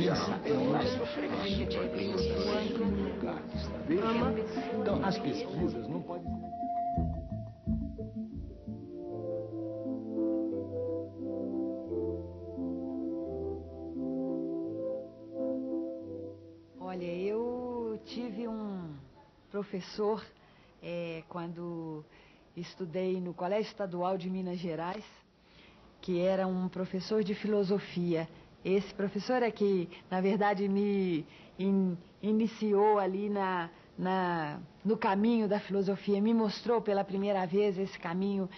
ciência é uma sofrência. Então, as pesquisas não podem... Olha, eu tive um professor quando estudei no Colégio Estadual de Minas Gerais, que era um professor de filosofia. Esse professor é que, na verdade, me iniciou ali no caminho da filosofia, me mostrou pela primeira vez esse caminho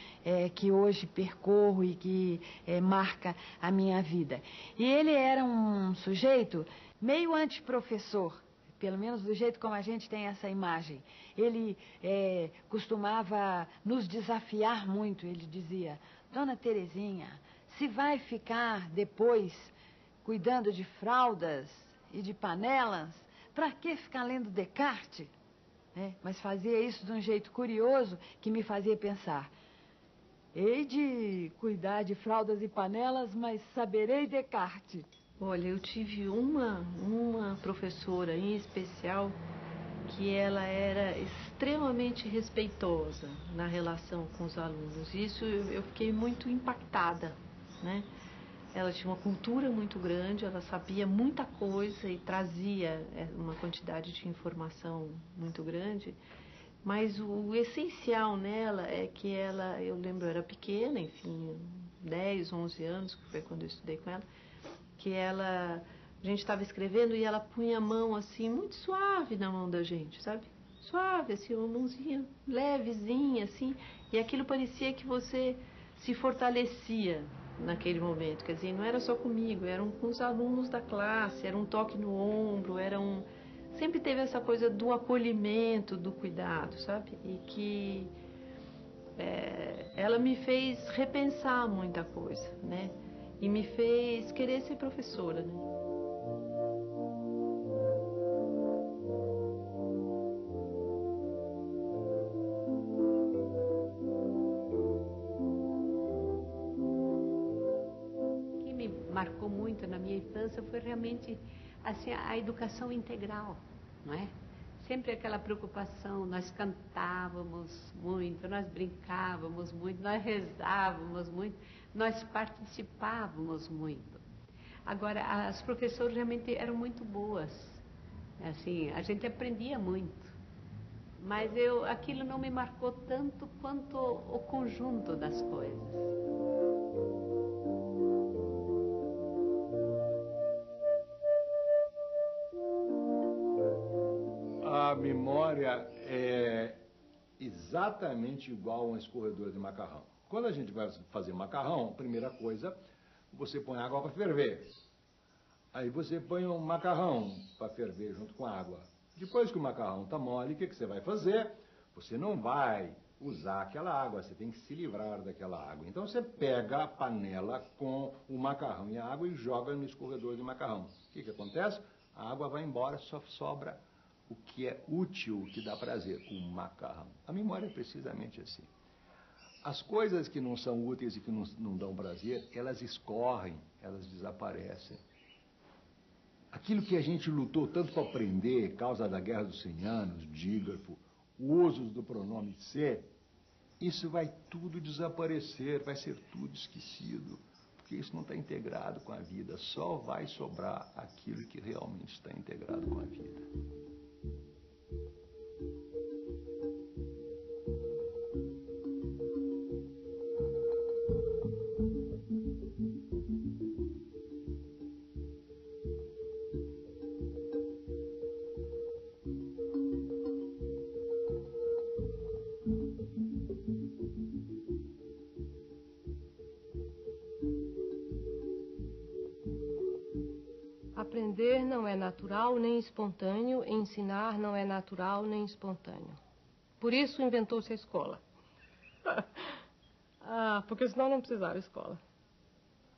que hoje percorro e que marca a minha vida. E ele era um sujeito meio antiprofessor, pelo menos do jeito como a gente tem essa imagem. Ele costumava nos desafiar muito. Ele dizia: Dona Terezinha, se vai ficar depois cuidando de fraldas e de panelas, para que ficar lendo Descartes? Mas fazia isso de um jeito curioso que me fazia pensar: hei de cuidar de fraldas e panelas, mas saberei Descartes. Olha, eu tive uma professora em especial que ela era extremamente respeitosa na relação com os alunos. Isso eu fiquei muito impactada, né? Ela tinha uma cultura muito grande, ela sabia muita coisa e trazia uma quantidade de informação muito grande, mas o essencial nela é que ela, eu lembro, eu era pequena, enfim, 10, 11 anos, que foi quando eu estudei com ela, que a gente estava escrevendo e ela punha a mão assim, muito suave na mão da gente, sabe? Suave, assim, uma mãozinha levezinha, assim, e aquilo parecia que você se fortalecia naquele momento. Quer dizer, não era só comigo, eram com os alunos da classe, era um toque no ombro, sempre teve essa coisa do acolhimento, do cuidado, sabe? E que ela me fez repensar muita coisa, né? E me fez querer ser professora, né? O que me marcou muito na minha infância foi realmente assim, a educação integral, não é? Sempre aquela preocupação, nós cantávamos muito, nós brincávamos muito, nós rezávamos muito, nós participávamos muito. Agora, as professoras realmente eram muito boas, assim, a gente aprendia muito, mas aquilo não me marcou tanto quanto o conjunto das coisas. A memória é exatamente igual a um escorredor de macarrão. Quando a gente vai fazer macarrão, a primeira coisa, você põe água para ferver. Aí você põe um macarrão para ferver junto com a água. Depois que o macarrão está mole, o que você vai fazer? Você não vai usar aquela água, você tem que se livrar daquela água. Então você pega a panela com o macarrão e a água e joga no escorredor de macarrão. O que acontece? A água vai embora, só sobra o que é útil, o que dá prazer, o macarrão. A memória é precisamente assim. As coisas que não são úteis e que não dão prazer, elas escorrem, elas desaparecem. Aquilo que a gente lutou tanto para aprender, causa da Guerra dos 100 Anos, dígrafo, usos do pronome ser, isso vai tudo desaparecer, vai ser tudo esquecido, porque isso não está integrado com a vida, só vai sobrar aquilo que realmente está integrado com a vida. Aprender não é natural nem espontâneo, ensinar não é natural nem espontâneo. Por isso inventou-se a escola. Porque senão não precisava escola.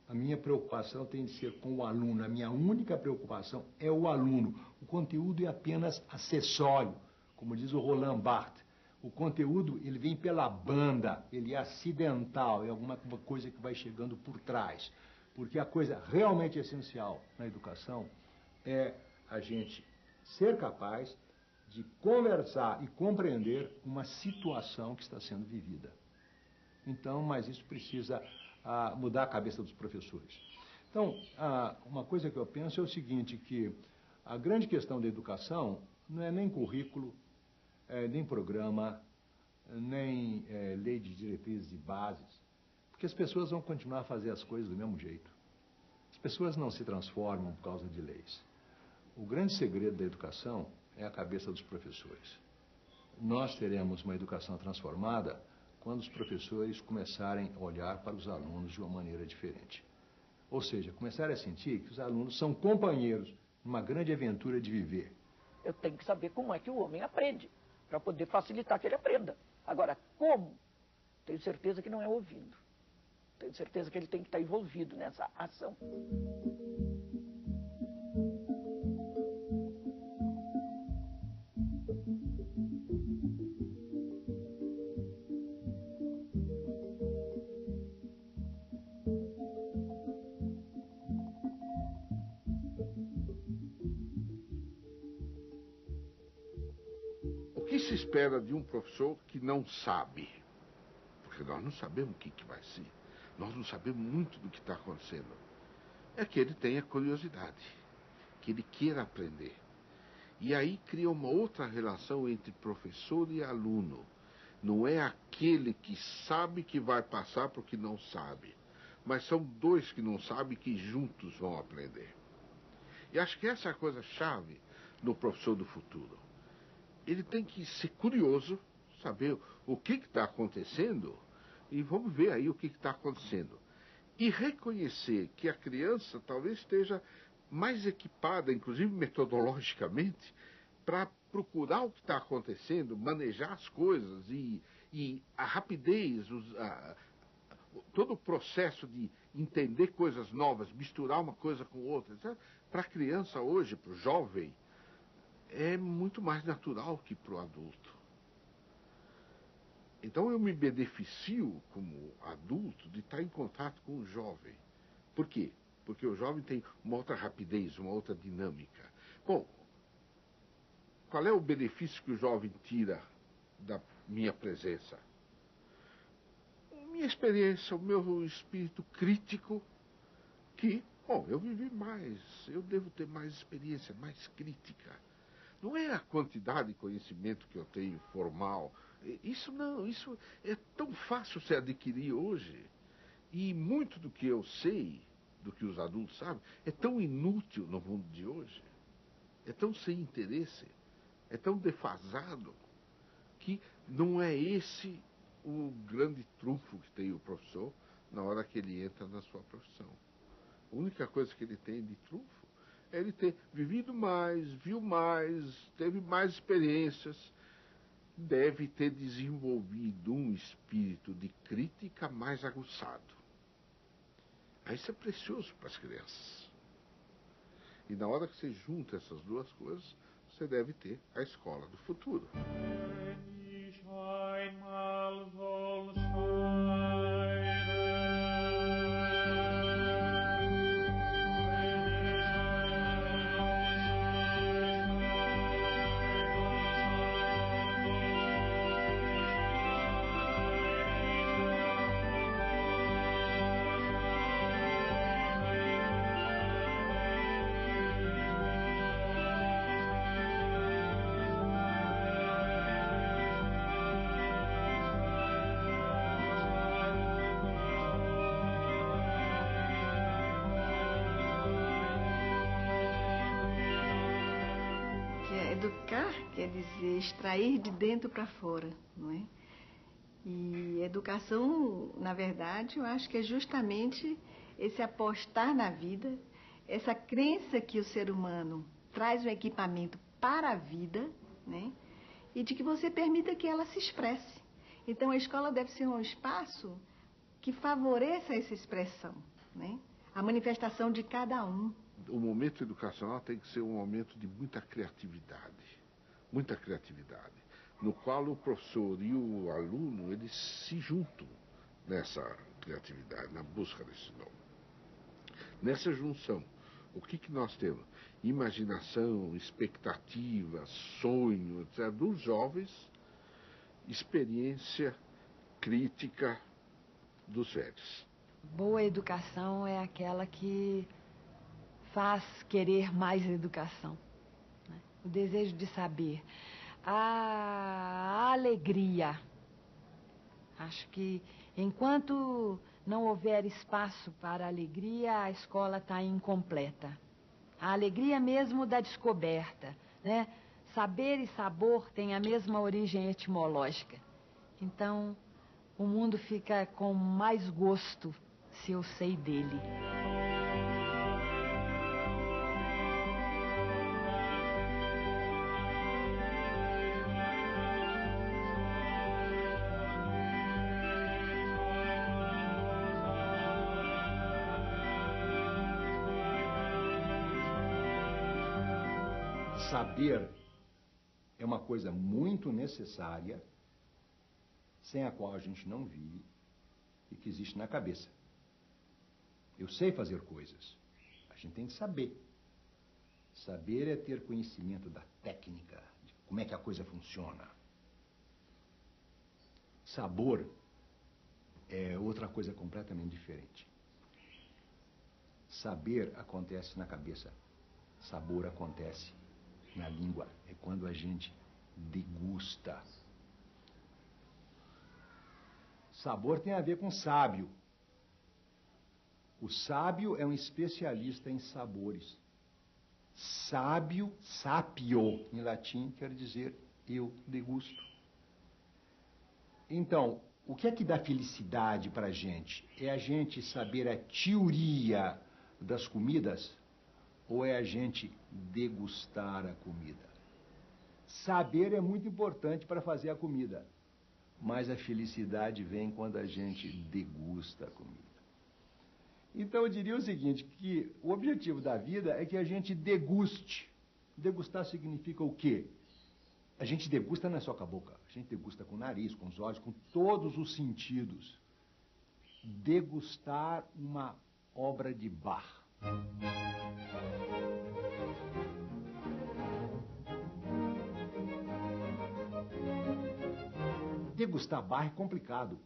A minha preocupação tem de ser com o aluno, a minha única preocupação é o aluno. O conteúdo é apenas acessório, como diz o Roland Barthes. O conteúdo, ele vem pela banda, ele é acidental, é alguma coisa que vai chegando por trás. Porque a coisa realmente essencial na educação é a gente ser capaz de conversar e compreender uma situação que está sendo vivida. Então, mas isso precisa mudar a cabeça dos professores. Então, uma coisa que eu penso é o seguinte, que a grande questão da educação não é nem currículo, nem programa, nem lei de diretrizes e bases, porque as pessoas vão continuar a fazer as coisas do mesmo jeito. As pessoas não se transformam por causa de leis. O grande segredo da educação é a cabeça dos professores. Nós teremos uma educação transformada quando os professores começarem a olhar para os alunos de uma maneira diferente. Ou seja, começarem a sentir que os alunos são companheiros numa grande aventura de viver. Eu tenho que saber como é que o homem aprende, para poder facilitar que ele aprenda. Agora, como? Tenho certeza que não é ouvindo. Tenho certeza que ele tem que estar envolvido nessa ação. O que se espera de um professor que não sabe? Porque nós não sabemos o que vai ser. Nós não sabemos muito do que está acontecendo. É que ele tenha curiosidade, que ele queira aprender. E aí cria uma outra relação entre professor e aluno. Não é aquele que sabe que vai passar porque não sabe, mas são dois que não sabem que juntos vão aprender. E acho que essa é a coisa-chave no professor do futuro. Ele tem que ser curioso, saber o que está acontecendo, e vamos ver aí o que está acontecendo. E reconhecer que a criança talvez esteja mais equipada, inclusive metodologicamente, para procurar o que está acontecendo, manejar as coisas e a rapidez, todo o processo de entender coisas novas, misturar uma coisa com outra. Para a criança hoje, para o jovem, é muito mais natural que para o adulto. Então eu me beneficio como adulto de estar em contato com o jovem. Por quê? Porque o jovem tem uma outra rapidez, uma outra dinâmica. Bom, qual é o benefício que o jovem tira da minha presença? Minha experiência, o meu espírito crítico, que, bom, eu vivi mais, eu devo ter mais experiência, mais crítica. Não é a quantidade de conhecimento que eu tenho formal. Isso não, isso é tão fácil se adquirir hoje. E muito do que eu sei, do que os adultos sabem, é tão inútil no mundo de hoje. É tão sem interesse, é tão defasado, que não é esse o grande trunfo que tem o professor na hora que ele entra na sua profissão. A única coisa que ele tem de trunfo é ele ter vivido mais, viu mais, teve mais experiências, deve ter desenvolvido um espírito de crítica mais aguçado. Isso é precioso para as crianças. E na hora que você junta essas duas coisas, você deve ter a escola do futuro. Educar quer dizer extrair de dentro para fora, não é? E educação, na verdade, eu acho que é justamente esse apostar na vida, essa crença que o ser humano traz o equipamento para a vida, né? E de que você permita que ela se expresse. Então, a escola deve ser um espaço que favoreça essa expressão, né? A manifestação de cada um. O momento educacional tem que ser um momento de muita criatividade, no qual o professor e o aluno, eles se juntam nessa criatividade, na busca desse nome. Nessa junção, O que nós temos? Imaginação, expectativa, sonho, etc. Dos jovens, experiência crítica dos velhos. Boa educação é aquela que faz querer mais educação, né? O desejo de saber, a alegria. Acho que enquanto não houver espaço para a alegria, a escola está incompleta. A alegria mesmo da descoberta, né? Saber e sabor têm a mesma origem etimológica. Então, o mundo fica com mais gosto se eu sei dele. Saber é uma coisa muito necessária, sem a qual a gente não vive e que existe na cabeça. Eu sei fazer coisas. A gente tem que saber. Saber é ter conhecimento da técnica, de como é que a coisa funciona. Sabor é outra coisa completamente diferente. Saber acontece na cabeça. Sabor acontece na língua. É quando a gente degusta. Sabor tem a ver com sábio. O sábio é um especialista em sabores. Sábio, sapio, em latim, quer dizer eu degusto. Então, o que é que dá felicidade para a gente? É a gente saber a teoria das comidas ou é a gente degustar a comida? Saber é muito importante para fazer a comida, mas a felicidade vem quando a gente degusta a comida. Então eu diria o seguinte, que o objetivo da vida é que a gente deguste. Degustar significa o quê? A gente degusta não é só com a boca, a gente degusta com o nariz, com os olhos, com todos os sentidos. Degustar uma obra de Bach. Degustar Bach é complicado,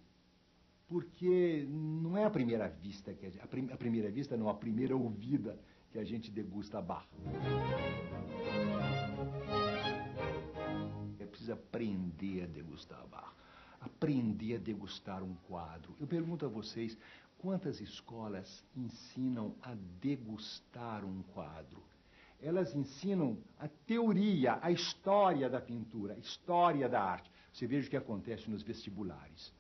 porque não é a primeira vista, a primeira vista não, a primeira ouvida que a gente degusta Bach. É preciso aprender a degustar Bach, aprender a degustar um quadro. Eu pergunto a vocês, quantas escolas ensinam a degustar um quadro? Elas ensinam a teoria, a história da pintura, a história da arte. Você veja o que acontece nos vestibulares.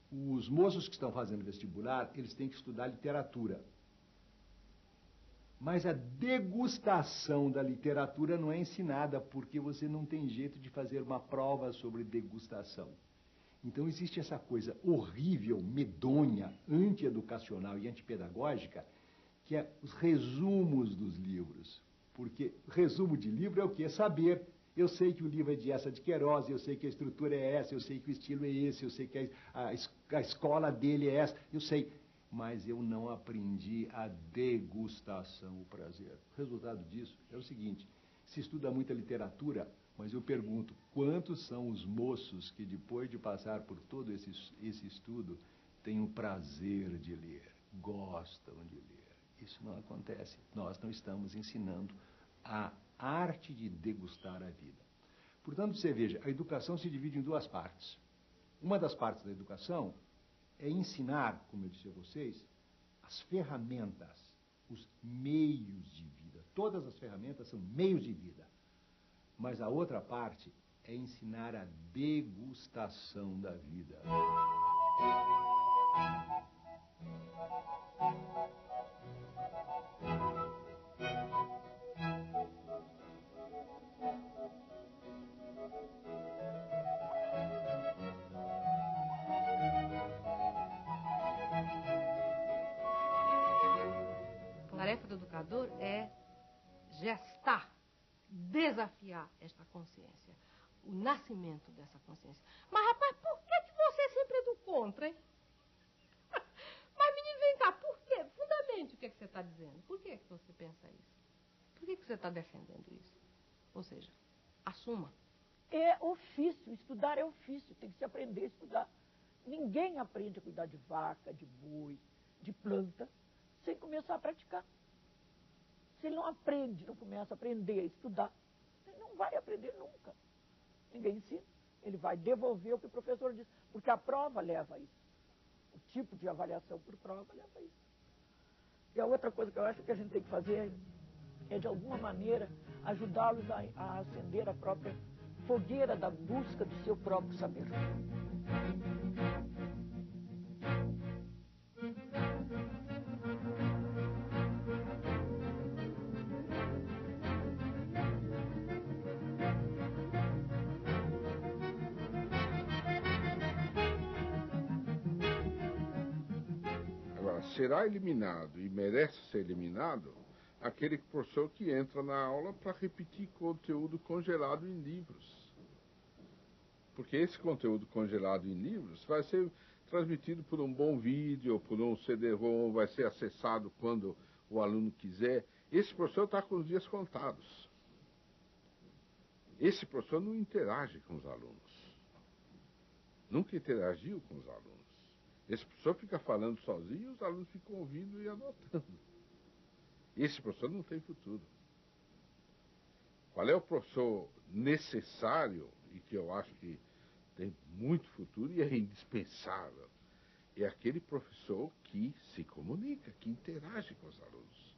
Os moços que estão fazendo vestibular, eles têm que estudar literatura. Mas a degustação da literatura não é ensinada, porque você não tem jeito de fazer uma prova sobre degustação. Então existe essa coisa horrível, medonha, antieducacional e antipedagógica, que é os resumos dos livros. Porque resumo de livro é o quê? É saber. Eu sei que o livro é de essa de Queiroz, eu sei que a estrutura é essa, eu sei que o estilo é esse, eu sei que a escola dele é essa, eu sei. Mas eu não aprendi a degustação, o prazer. O resultado disso é o seguinte, se estuda muita literatura, mas eu pergunto, quantos são os moços que depois de passar por todo esse estudo, têm o prazer de ler, gostam de ler? Isso não acontece. Nós não estamos ensinando a arte de degustar a vida. Portanto, você veja, a educação se divide em duas partes. Uma das partes da educação é ensinar, como eu disse a vocês, as ferramentas, os meios de vida. Todas as ferramentas são meios de vida. Mas a outra parte é ensinar a degustação da vida. A tarefa do educador é gestar, desafiar esta consciência, o nascimento dessa consciência. Mas, rapaz, por que você sempre é do contra, hein? Mas, menino, vem cá, por quê? Fundamente. que você está dizendo. Por que você pensa isso? Por que você está defendendo isso? Ou seja, assuma. É ofício, estudar é ofício, tem que se aprender a estudar. Ninguém aprende a cuidar de vaca, de boi, de planta, sem começar a praticar. Se ele não aprende, não começa a aprender a estudar, ele não vai aprender nunca. Ninguém ensina. Ele vai devolver o que o professor diz, porque a prova leva a isso. O tipo de avaliação por prova leva a isso. E a outra coisa que eu acho que a gente tem que fazer é, de alguma maneira, ajudá-los a acender a própria fogueira da busca do seu próprio saber. Agora, será eliminado e merece ser eliminado aquele professor que entra na aula para repetir conteúdo congelado em livros. Porque esse conteúdo congelado em livros vai ser transmitido por um bom vídeo, por um CD-ROM, vai ser acessado quando o aluno quiser. Esse professor está com os dias contados. Esse professor não interage com os alunos. Nunca interagiu com os alunos. Esse professor fica falando sozinho e os alunos ficam ouvindo e anotando. Esse professor não tem futuro. Qual é o professor necessário e que eu acho que tem muito futuro e é indispensável? É aquele professor que se comunica, que interage com os alunos,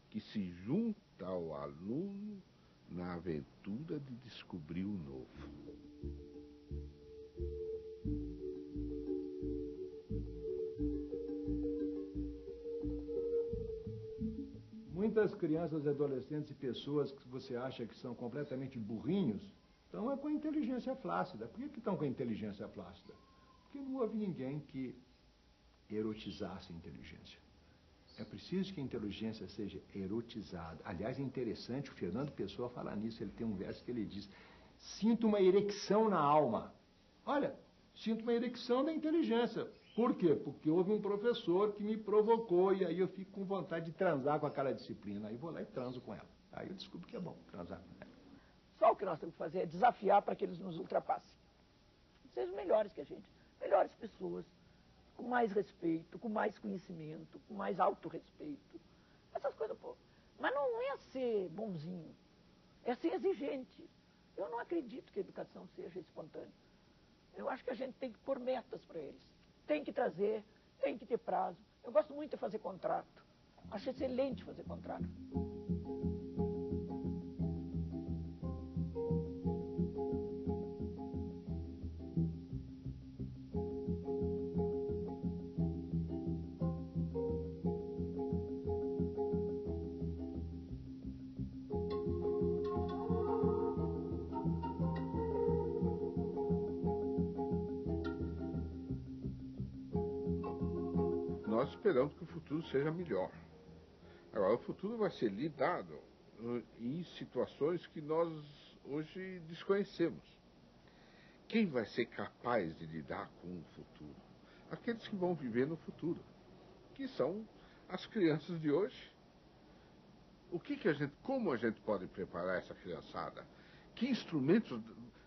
que se junta ao aluno na aventura de descobrir o novo. Muitas crianças, adolescentes e pessoas que você acha que são completamente burrinhos, estão com a inteligência flácida. Por que estão com a inteligência flácida? Porque não houve ninguém que erotizasse a inteligência. É preciso que a inteligência seja erotizada. Aliás, é interessante o Fernando Pessoa falar nisso. Ele tem um verso que ele diz: sinto uma erecção na alma. Olha, sinto uma erecção da inteligência. Por quê? Porque houve um professor que me provocou e aí eu fico com vontade de transar com aquela disciplina. Aí vou lá e transo com ela. Aí eu descubro que é bom transar com ela. Só o que nós temos que fazer é desafiar para que eles nos ultrapassem. Sejam melhores que a gente, melhores pessoas, com mais respeito, com mais conhecimento, com mais autorrespeito. Essas coisas, pô. Mas não é ser bonzinho, é ser exigente. Eu não acredito que a educação seja espontânea. Eu acho que a gente tem que pôr metas para eles. Tem que trazer, tem que ter prazo. Eu gosto muito de fazer contrato. Acho excelente fazer contrato. Nós esperamos que o futuro seja melhor. Agora, o futuro vai ser lidado em situações que nós hoje desconhecemos. Quem vai ser capaz de lidar com o futuro? Aqueles que vão viver no futuro, que são as crianças de hoje. Como a gente pode preparar essa criançada? Que instrumentos?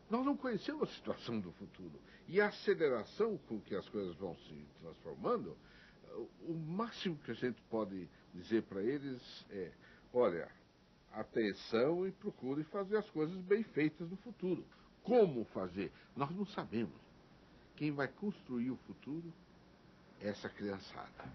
Nós não conhecemos a situação do futuro. E a aceleração com que as coisas vão se transformando, o máximo que a gente pode dizer para eles é: olha, atenção e procure fazer as coisas bem feitas no futuro. Como fazer? Nós não sabemos. Quem vai construir o futuro é essa criançada.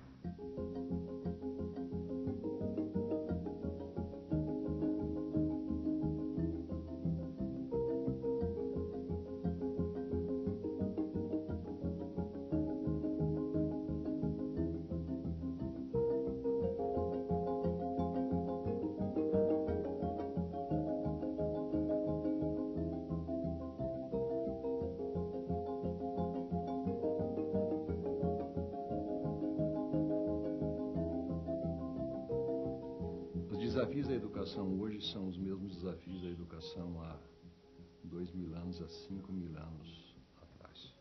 Os desafios da educação hoje são os mesmos desafios da educação há 2.000 anos, há 5.000 anos atrás.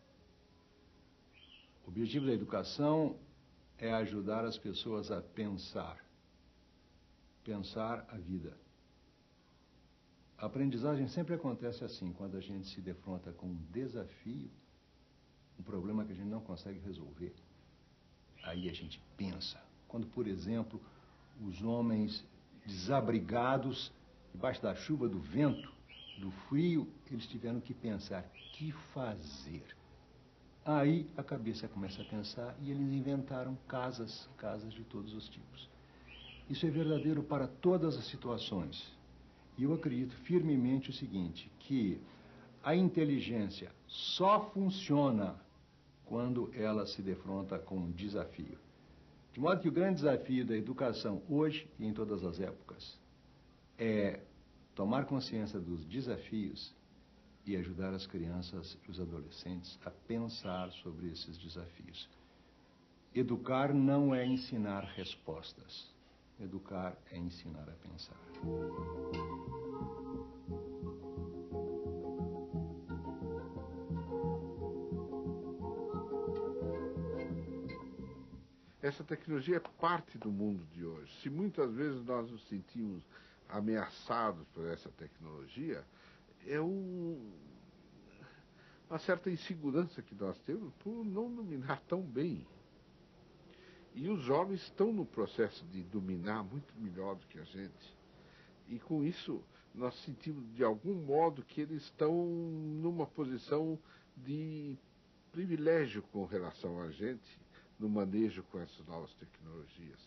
O objetivo da educação é ajudar as pessoas a pensar a vida. A aprendizagem sempre acontece assim, quando a gente se defronta com um desafio, um problema que a gente não consegue resolver. Aí a gente pensa. Quando, por exemplo, os homens desabrigados, debaixo da chuva, do vento, do frio, eles tiveram que pensar, que fazer? Aí a cabeça começa a pensar e eles inventaram casas de todos os tipos. Isso é verdadeiro para todas as situações. E eu acredito firmemente o seguinte, que a inteligência só funciona quando ela se defronta com um desafio. De modo que o grande desafio da educação hoje e em todas as épocas é tomar consciência dos desafios e ajudar as crianças e os adolescentes a pensar sobre esses desafios. Educar não é ensinar respostas. Educar é ensinar a pensar. Essa tecnologia é parte do mundo de hoje. Se muitas vezes nós nos sentimos ameaçados por essa tecnologia, é uma certa insegurança que nós temos por não dominar tão bem. E os jovens estão no processo de dominar muito melhor do que a gente. E com isso, nós sentimos de algum modo que eles estão numa posição de privilégio com relação a gente no manejo com essas novas tecnologias.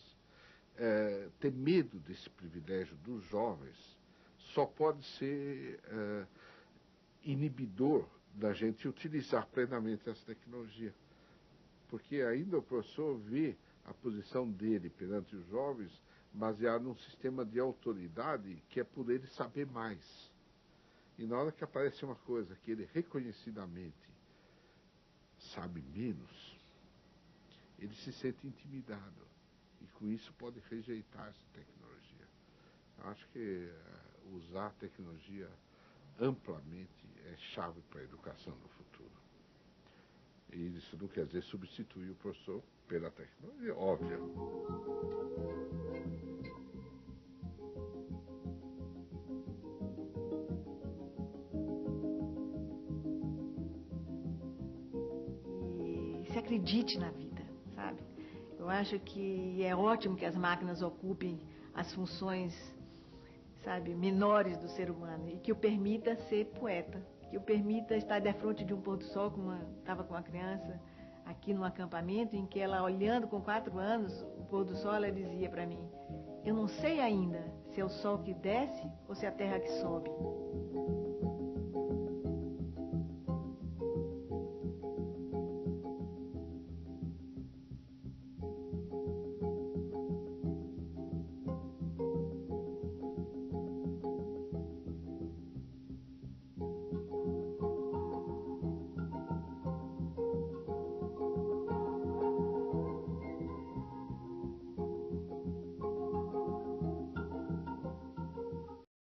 Ter medo desse privilégio dos jovens só pode ser inibidor da gente utilizar plenamente essa tecnologia. Porque ainda o professor vê a posição dele perante os jovens baseado num sistema de autoridade que é por ele saber mais. E na hora que aparece uma coisa que ele reconhecidamente sabe menos, ele se sente intimidado. E com isso pode rejeitar essa tecnologia. Eu acho que usar a tecnologia amplamente é chave para a educação no futuro. E isso não quer dizer substituir o professor pela tecnologia, óbvio. E se acredite na vida, sabe? Eu acho que é ótimo que as máquinas ocupem as funções, sabe, menores do ser humano e que o permita ser poeta, que o permita estar de frente de um pôr do sol, como estava com uma criança aqui num acampamento, em que ela, olhando com 4 anos o pôr do sol, ela dizia para mim: eu não sei ainda se é o sol que desce ou se é a terra que sobe.